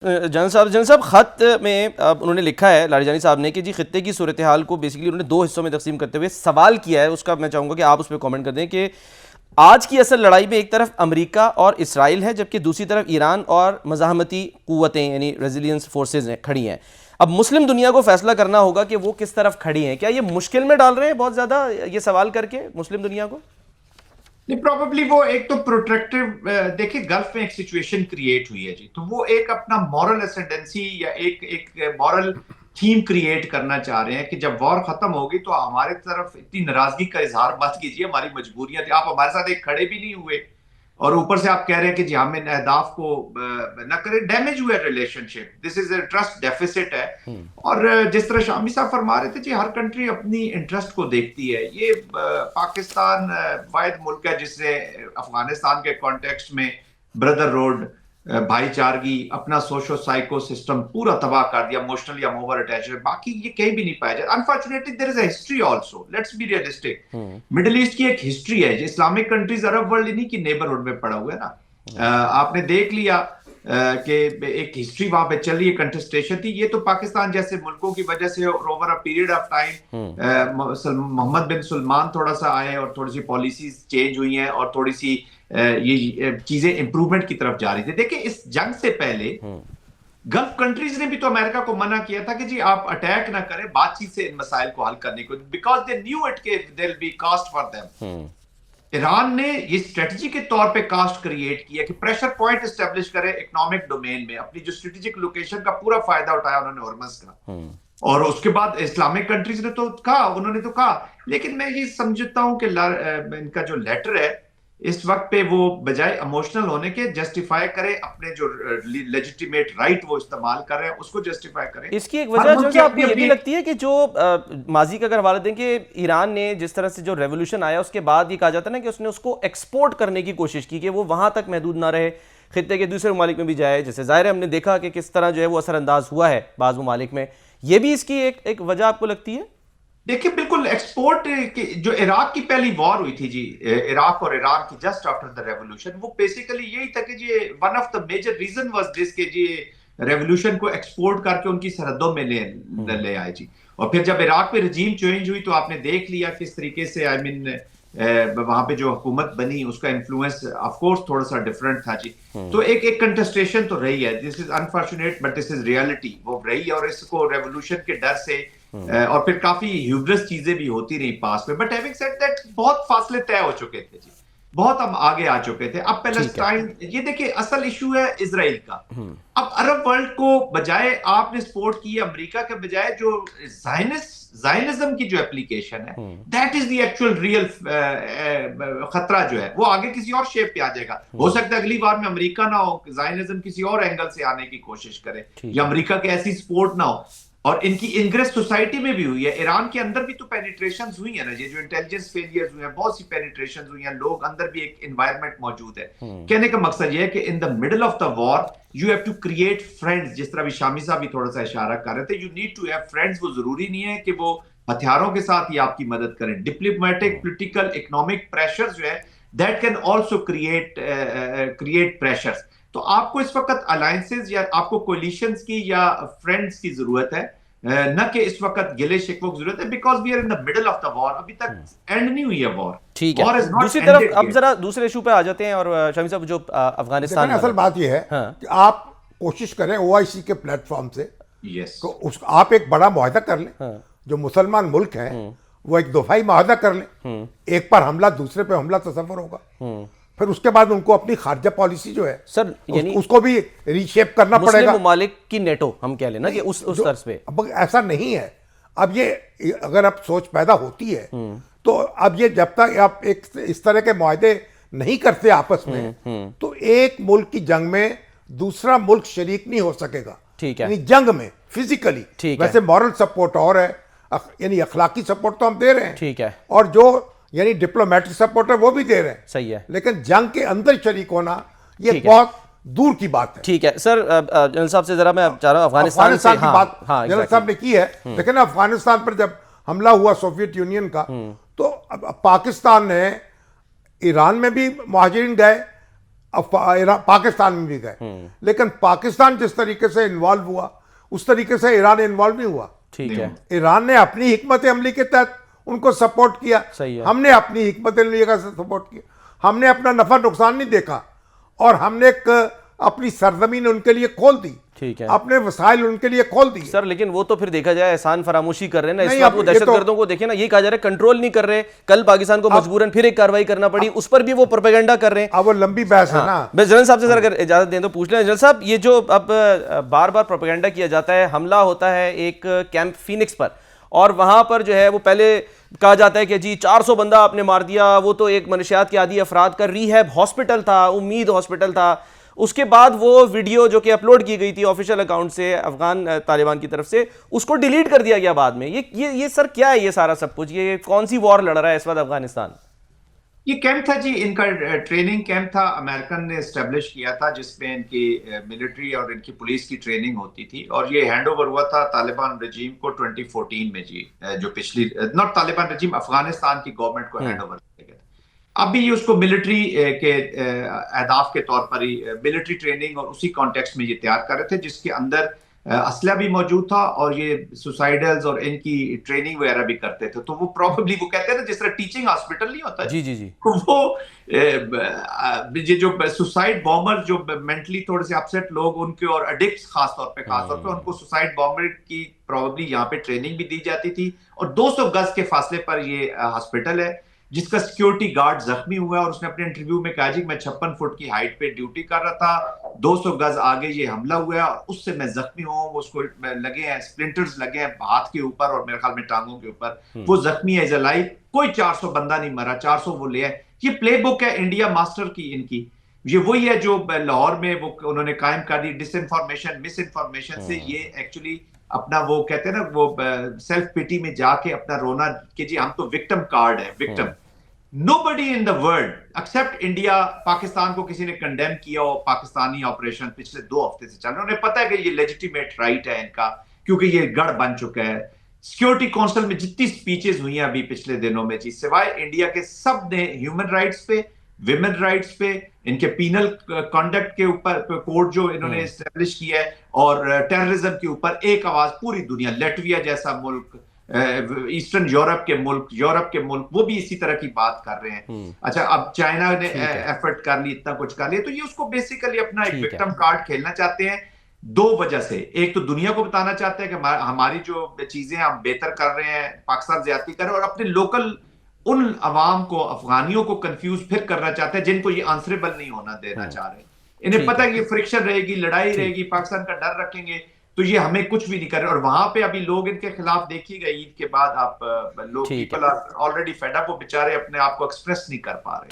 General صاحب خط میں انہوں نے لکھا ہے لاریجانی صاحب نے کہ جی خطے کی صورتحال کو بیسیکلی انہوں نے دو حصوں میں تقسیم کرتے ہوئے سوال کیا ہے، اس کا میں چاہوں گا کہ آپ اس پہ کامنٹ کر دیں کہ آج کی اصل لڑائی میں ایک طرف امریکہ اور اسرائیل ہے، جبکہ دوسری طرف ایران اور مزاحمتی قوتیں یعنی ریزیلینس فورسز کھڑی ہیں۔ اب مسلم دنیا کو فیصلہ کرنا ہوگا کہ وہ کس طرف کھڑی ہیں۔ کیا یہ مشکل میں ڈال رہے ہیں بہت زیادہ یہ سوال کر کے مسلم دنیا کو؟ نہیں، پروبیبلی وہ ایک تو پروٹیکٹیو، دیکھیں گلف میں ایک سچویشن کریٹ ہوئی ہے جی، تو وہ ایک اپنا مورل اسینڈنسی یا ایک مورل تھیم کریٹ کرنا چاہ رہے ہیں کہ جب وار ختم ہوگی تو ہمارے طرف اتنی ناراضگی کا اظہار مت کیجیے، ہماری مجبوریاں تھی، آپ ہمارے ساتھ ایک کھڑے بھی نہیں ہوئے اور اوپر سے آپ کہہ رہے ہیں کہ جی ہم ان اہداف کو نہ کریں، ڈیمیج ہوئے relation ship, this is a trust deficits ہے۔ اور جس طرح شامی صاحب فرما رہے تھے جی ہر کنٹری اپنی انٹرسٹ کو دیکھتی ہے، یہ پاکستان واحد ملک ہے جس نے افغانستان کے کانٹیکسٹ میں بردر روڈ، بھائی چارگی، اپنا سوشو سائیکو سسٹم پورا تباہ کر دیا، ایموشنلی ہم اوور اٹیچ ہے، باقی یہ کہیں بھی نہیں پایا جاتا۔ Unfortunately there is a history also, let's be realistic, Middle East کی ایک ہسٹری ہے جو اسلامک کنٹریز عرب ورلڈ انہی کی نیبرہڈ میں پڑا ہوا ہے نا۔ آپ نے دیکھ لیا کہ ایک ہسٹری وہاں پہ چل رہی ہے، کنٹسٹیشن تھی، یہ تو پاکستان جیسے ملکوں کی وجہ سے over a period of time Muhammad bin Salman تھوڑا سا آئے اور تھوڑی سی پالیسیز چینج ہوئی ہیں اور تھوڑی سی یہ چیزیں امپرومنٹ کی طرف جا رہی تھی۔ دیکھیں اس جنگ سے پہلے گلف کنٹریز نے بھی تو امریکہ کو منع کیا تھا کہ جی آپ اٹیک نہ کریں، بات چیت سے ان مسائل کو حل کرنے کو، بیکاز دے نیو اٹ کہ there will be cost for them. Iran نے یہ اسٹریٹجی کے طور پہ کاسٹ کریٹ کیا کہ پریشر پوائنٹ اسٹیبلش کرے اکنامک ڈومین میں، اپنی جو اسٹریٹجک لوکیشن کا پورا فائدہ اٹھایا انہوں نے ہرمز کا، اور اس کے بعد اسلامک کنٹریز نے تو کہا، انہوں نے تو کہا، لیکن میں یہ سمجھتا ہوں کہ ان کا جو لیٹر ہے اس وقت پہ وہ بجائے ایموشنل ہونے کے جسٹیفائی کرے اپنے جو لیجیٹیمیٹ رائٹ وہ استعمال کر رہے ہیں اس کو جسٹیفائی کریں۔ اس کی ایک وجہ جو ہے آپ کو یہ بھی لگتی ہے کہ جو ماضی کا اگر حوالہ دیں کہ ایران نے جس طرح سے جو ریولوشن آیا اس کے بعد یہ کہا جاتا ہے نا کہ اس نے اس کو ایکسپورٹ کرنے کی کوشش کی کہ وہ وہاں تک محدود نہ رہے، خطے کے دوسرے ممالک میں بھی جائے، جیسے ظاہر ہے ہم نے دیکھا کہ کس طرح جو ہے وہ اثر انداز ہوا ہے بعض ممالک میں، یہ بھی اس کی ایک وجہ آپ کو لگتی ہے؟ دیکھیں بالکل ایکسپورٹ جو عراق کی پہلی وار ہوئی تھی جی، عراق اور ایران کی جسٹ آفٹر دا ریولوشن، وہ بیسیکلی یہی تھا کہ جی one of the major reason was this کہ جی ریولوشن کو ایکسپورٹ کر کے ان کی سرحدوں میں لے آئے جی۔ اور پھر جب عراق پہ رجیم چینج ہوئی تو آپ نے دیکھ لیا کس طریقے سے وہاں پہ جو حکومت بنی اس کا انفلوئنس آف کورس تھوڑا سا ڈفرینٹ تھا جی۔ تو ایک کنٹسٹیشن تو رہی ہے، this is unfortunate but this is reality, وہ رہی ہے، اور اس کو ریولوشن کے ڈر سے اور پھر کافی ہیوبرس چیزیں بھی ہوتی رہی پاس میں، بٹ ہیونگ سیڈ دیٹ بہت فاصلے طے ہو چکے تھے جی، بہت ہم آگے آ چکے تھے۔ اب پیلسٹائن، یہ دیکھیں اصل ایشو ہے اسرائیل کا۔ اب عرب ورلڈ کو بجائے آپ نے سپورٹ کی امریکہ کے بجائے جو زائنزم کی جو اپلیکیشن ہے، that is the actual real خطرہ جو ہے، وہ آگے کسی اور شیپ پہ آ جائے گا۔ ہو سکتا ہے اگلی بار میں امریکہ نہ ہو، زائنزم کسی اور اینگل سے آنے کی کوشش کرے یا امریکہ کے ایسی سپورٹ نہ ہو، اور ان کی انگریس سوسائٹی میں بھی ہوئی ہے، ایران کے اندر بھی تو پینیٹریشنز ہوئی ہیں نا، یہ جو انٹیلیجنس فیلیئرز ہوئے ہیں، بہت سی پینیٹریشنز ہوئی ہیں، لوگ اندر بھی ایک انوائرمنٹ موجود ہے۔ کہنے کا مقصد یہ ہے کہ in the middle of the war you have to create friends, جس طرح بھی شامی صاحب بھی تھوڑا سا اشارہ کر رہے تھے، you need to have friends. وہ ضروری نہیں ہے کہ وہ ہتھیاروں کے ساتھ ہی آپ کی مدد کریں، ڈپلومیٹک، پولیٹیکل، اکنامک پریشر جو ہے that can also create pressures. تو آپ کو اس وقت الائنسز یا آپ کو کولیشنز کی یا فرینڈز کی ضرورت ہے، نہ کہ اس وقت گلے شکووں کی ضرورت ہے، because we are in the middle of the war, ابھی تک اینڈ نہیں ہوئی ہے وار۔ ٹھیک ہے، دوسری طرف اب ذرا دوسرے ایشو پہ آ جاتے ہیں، اور شامی صاحب جو افغانستان، اصل بات یہ ہے کہ آپ کوشش کریں او آئی سی کے پلیٹ فارم سے آپ ایک بڑا معاہدہ کر لیں، جو مسلمان ملک ہیں وہ ایک دفاعی معاہدہ کر لیں، ایک پر حملہ دوسرے پہ حملہ تصور ہوگا، پھر اس کے بعد ان کو اپنی خارجہ پالیسی جو ہے سر یعنی اس کو بھی ری شیپ کرنا پڑے گا، مسلم ممالک کی نیٹو ہم کہہ لیں نا کہ اس طرز پہ۔ اب ایسا نہیں ہے، اب یہ اگر اب سوچ پیدا ہوتی ہے تو اب یہ جب تک آپ ایک اس طرح کے معاہدے نہیں کرتے آپس میں تو ایک ملک کی جنگ میں دوسرا ملک شریک نہیں ہو سکے گا، یعنی جنگ میں فزیکلی۔ ویسے مورل سپورٹ اور ہے، یعنی اخلاقی سپورٹ تو ہم دے رہے ہیں، ٹھیک ہے، اور جو یعنی ڈپلومیٹک سپورٹ ہے وہ بھی دے رہے ہیں، صحیح ہے، لیکن جنگ کے اندر شریک ہونا یہ بہت دور کی بات ہے۔ ٹھیک ہے سر، جنرل صاحب سے ذرا میں چاہ رہا ہوں افغانستان کی بات جنرل صاحب نے کی ہے، لیکن افغانستان پر جب حملہ ہوا سوویت یونین کا تو پاکستان نے ایران میں بھی مہاجرین گئے، پاکستان میں بھی گئے، لیکن پاکستان جس طریقے سے انوالو ہوا اس طریقے سے ایران انوالو نہیں ہوا. ٹھیک ہے. ایران نے اپنی حکمت عملی کے تحت ان کو سپورٹ کیا، ہم نے اپنی حکمت عملی کا سپورٹ کیا. ہم نے اپنا نفع نقصان نہیں دیکھا اور ہم نے اپنی سرزمین ان کے لیے کھول دی، ٹھیک ہے، اپنے وسائل ان کے لیے کھول دی. سر لیکن وہ تو پھر دیکھا جائے احسان فراموشی کر رہے ہیں نا. اس وقت وہ دہشت گردوں کو دیکھیں نا، یہ کہا جا رہا ہے کنٹرول نہیں کر رہے، کل پاکستان کو مجبوراً پھر ایک کاروائی کرنا پڑی، اس پر بھی وہ پروپیگنڈا کر رہے ہیں. اب وہ لمبی بحث ہے نا. میں جنرل صاحب سے سر اگر اجازت دیں تو پوچھ لیں. جنرل صاحب یہ جو اب بار بار پروپیگنڈا کیا جاتا ہے، حملہ ہوتا ہے ایک کیمپ فینکس پر اور وہاں پر جو ہے وہ پہلے کہا جاتا ہے کہ جی 400 بندہ آپ نے مار دیا، وہ تو ایک منشیات کے عادی افراد کا ریہیب ہاسپٹل تھا، امید ہاسپٹل تھا. اس کے بعد وہ ویڈیو جو کہ اپلوڈ کی گئی تھی آفیشیل اکاؤنٹ سے افغان طالبان کی طرف سے، اس کو ڈیلیٹ کر دیا گیا بعد میں. یہ سر کیا ہے یہ سارا سب کچھ؟ یہ کون سی وار لڑ رہا ہے اس وقت افغانستان؟ یہ کیمپ تھا جی، ان کا ٹریننگ کیمپ تھا، امریکن نے اسٹیبلش کیا تھا، جس میں ان کی ملٹری اور ان کی پولیس کی ٹریننگ ہوتی تھی. اور یہ ہینڈ اوور ہوا تھا طالبان رجیم کو 2014 میں جی، جو پچھلی ناٹ طالبان رجیم، افغانستان کی گورنمنٹ کو ہینڈ اوور کیا گیا تھا. اب بھی یہ اس کو ملٹری کے اہداف کے طور پر ہی ملٹری ٹریننگ اور اسی کانٹیکسٹ میں یہ تیار کر رہے تھے، جس کے اندر اسلحہ بھی موجود تھا اور یہ سوسائڈلز اور ان کی ٹریننگ وغیرہ بھی کرتے تھے. تو وہ پروبیبلی وہ کہتے ہیں نا جس طرح ٹیچنگ ہاسپٹل نہیں ہوتا جی جی جی، وہ یہ جو سوسائڈ بامبر جو مینٹلی تھوڑے سے اپسیٹ لوگ ان کے اور ایڈکٹس خاص طور پہ ان کو سوسائڈ بامبر کی پروبیبلی یہاں پہ ٹریننگ بھی دی جاتی تھی. اور 200 گز کے فاصلے پر یہ ہاسپٹل ہے جس کا سیکیورٹی گارڈ زخمی ہوا ہے اور اس نے اپنے انٹرویو میں کہا جی میں 56 فٹ کی ہائٹ پہ ڈیوٹی کر رہا تھا، 200 گز آگے یہ حملہ ہوا ہے اور اس سے میں زخمی ہوں. اس کو لگے ہیں سپلنٹرز لگے ہیں ہاتھ کے اوپر اور میرے خیال میں ٹانگوں کے اوپر، وہ زخمی ہے زلائی. کوئی 400 بندہ نہیں مرا، 400 وہ لے ہے. یہ پلے بک ہے انڈیا ماسٹر کی ان کی. یہ وہی ہے جو لاہور میں وہ انہوں نے قائم کر دی، ڈس انفارمیشن مس انفارمیشن سے. یہ ایکچولی اپنا وہ کہتے ہیں نا وہ سیلف پیٹی میں جا کے اپنا رونا کہ جی ہم تو وکٹم کارڈ ہے، victim. Nobody in the world except India، Pakistan کو کسی نے کنڈیم کیا ہو پاکستانی آپریشن پچھلے 2 ہفتے سے چل رہے. انہیں پتا ہے کہ یہ لیجیٹیمیٹ رائٹ ہے ان کا، کیونکہ یہ گڑھ بن چکا ہے. سیکیورٹی کونسل میں جتنی سپیچز ہوئی ہیں ابھی پچھلے دنوں میں جی، سوائے انڈیا کے سب نے ہیومن رائٹس پہ، ویمن رائٹس پہ، ان کے پینل کنڈکٹ کے اوپر کوڈ جو انہوں نے اسٹیبلش کیا ہے اور ٹیررزم کے اوپر ایک آواز پوری دنیا. لیٹویا جیسا ملک، ایسٹرن یورپ کے ملک وہ بھی اسی طرح کی بات کر رہے ہیں. اچھا اب چائنا نے ایفرٹ کر لی، اتنا کچھ کر لیا. تو یہ اس کو بیسیکلی اپنا ایک وکٹم کارڈ کھیلنا چاہتے ہیں 2 وجہ سے. ایک تو دنیا کو بتانا چاہتے ہیں کہ ہماری جو چیزیں ہم بہتر کر رہے ہیں، پاکستان زیادتی کر رہے ہیں، اور اپنے لوکل ان عوام کو، افغانیوں کو کنفیوز پھر کرنا چاہتے ہیں جن کو یہ آنسریبل نہیں ہونا دینا چاہ رہے. انہیں پتہ ہے کہ فرکشن رہے گی، لڑائی رہے گی، پاکستان کا ڈر رکھیں گے تو یہ ہمیں کچھ بھی نہیں کر رہے. اور وہاں پہ ابھی لوگ ان کے خلاف دیکھیے گا عید کے بعد آپ لوگ people are already fed up, وہ بیچارے اپنے آپ کو ایکسپریس نہیں کر پا رہے.